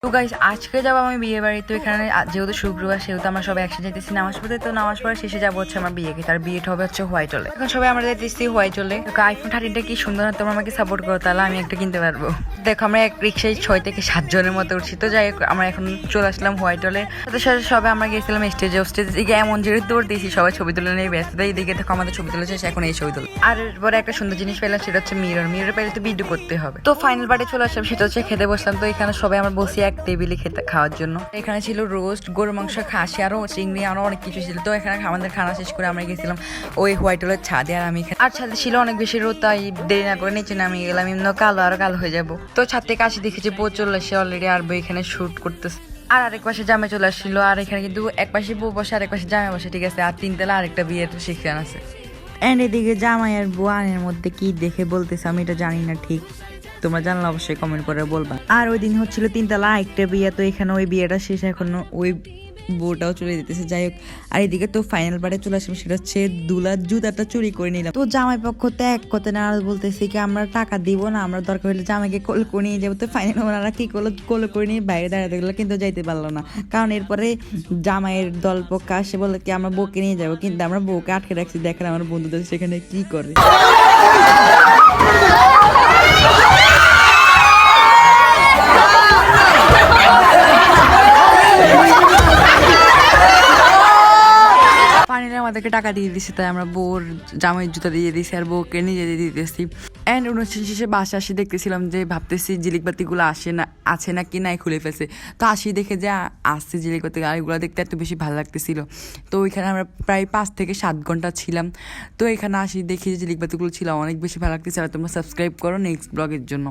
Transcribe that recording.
তো গাইস আজকে যাবো আমি বিয়ে বাড়ি। তো এখানে যেহেতু শুক্রবার সেহেতু আমরা সবাই একসাথে যেতেছি নামাজ পড়তে। তো নামাজ পড়ার শেষে যাবো হচ্ছে আমার বিয়েকে, তার বিয়েটা হবে হচ্ছে হোয়াইট হলে। এখন সবাই আমরা যেতেছি হোয়াইট হলে। আইফোন 13টা কি সুন্দর, তোমরা আমাকে সাপোর্ট করো তাহলে আমি একটা কিনতে পারবো। দেখো আমরা এক রিক্সায় 6 থেকে 7 জনের মতো উঠছি। তো যাই হোক আমরা এখন চলে আসলাম হোয়াইট হলে। তাদের সাথে সবাই আমরা গেছিলাম স্টেজে দিকে এমন জোরে দৌড় দিয়েছি, সবাই ছবি তুলে নিয়ে ব্যস্ত। এইদিকে দেখো আমাদের ছবি তুলেছে, এখন এই ছবি তুলে। আর এরপরে একটা সুন্দর জিনিস পেলাম, সেটা হচ্ছে মিরর পেলে তো ভিডিও করতে হবে। তো ফাইনাল পার্টে চলে আসলাম, সেটা হচ্ছে খেতে বসলাম। তো এখানে সবাই আমরা বসি এক টেবিলে খাওয়ার জন্য। এখানে ছিল রোস্ট, গরুর মাংস, খাসি, আরো চিংড়ি, আরো অনেক কিছু ছিল। তো এখানে আমাদের খানা শেষ করে আমরা গেছিলাম ওই হোয়াইট হলের ছাদে। আর আমি আর ছাদে ছিল অনেক বেশি রোদ, তাই দেরি না করে নিচে নামিয়ে গেলাম, এমনি কালো হয়ে যাবো। তো ছাদ থেকে আসি দেখেছি বউ চলে আসে অলরেডি, আর বউ এখানে শুট করতেছে। আর আরেক পাশে জামাই চলে আসছিল। আর এখানে কিন্তু এক পাশে বউ বসে, আরেক পাশে জামাই বসে, ঠিক আছে। আর তিনতলা আরেকটা বিয়ের সেখান আছে। এন্ড এদিকে জামাই আর বউ আনের মধ্যে কি দেখে বলতেছে আমি এটা জানি না, ঠিক তোমরা জানলে অবশ্যই কমেন্ট করে বলবা। আর ওই দিন হচ্ছিল তিনতলা একটা বিয়ে। তো এখানে ওই বিয়েটা শেষ, এখন ওই বউটাও চলে যেতেছে। যাই হোক, আর এদিকে তো ফাইনাল পার্টে চলে আসলাম, সেটা হচ্ছে দুলার জুতাটা চুরি করে নিলাম। তো জামাই পক্ষ তো এক কথা নারাজ, বলতেছে কি আমরা টাকা দিব না, আমরা দরকার হলে জামাইকে কোল করে নিয়ে যাবো। তো ফাইনাল ওনারা কি করলো, কোল করে নিয়ে বাইরে দাঁড়াতে গেলো, কিন্তু যাইতে পারলো না। কারণ এরপরে জামাইয়ের দল পক্ষ আসে বলে কি আমরা বউকে নিয়ে যাবো, কিন্তু আমরা বউকে আটকে রাখছি। দেখেন আমার বন্ধুদের সেখানে কি করে। আমাদেরকে টাকা দিয়ে দিচ্ছে, তাই আমরা বউর জামাইয়ের জুতা দিয়ে দিয়েছি আর বউকে নিজে দিয়ে দিতেছি। অ্যান্ড অনুষ্ঠান শেষে বাসা আসি দেখতেছিলাম যে ভাবতেছি জিলিক বাতিগুলো আছে না কি নাই খুলে ফেলছে। তো আসি দেখে যে আসছে জিলিক বাতি, আর এগুলো দেখতে এত বেশি ভালো লাগতেছিল। তো ওইখানে আমরা প্রায় 5 থেকে 7 ঘন্টা ছিলাম। তো এখানে আসি দেখি যে জিলিক বাতিগুলো ছিল অনেক বেশি ভালো লাগতেছে। আর তোমরা সাবস্ক্রাইব করো নেক্সট ব্লগের জন্য।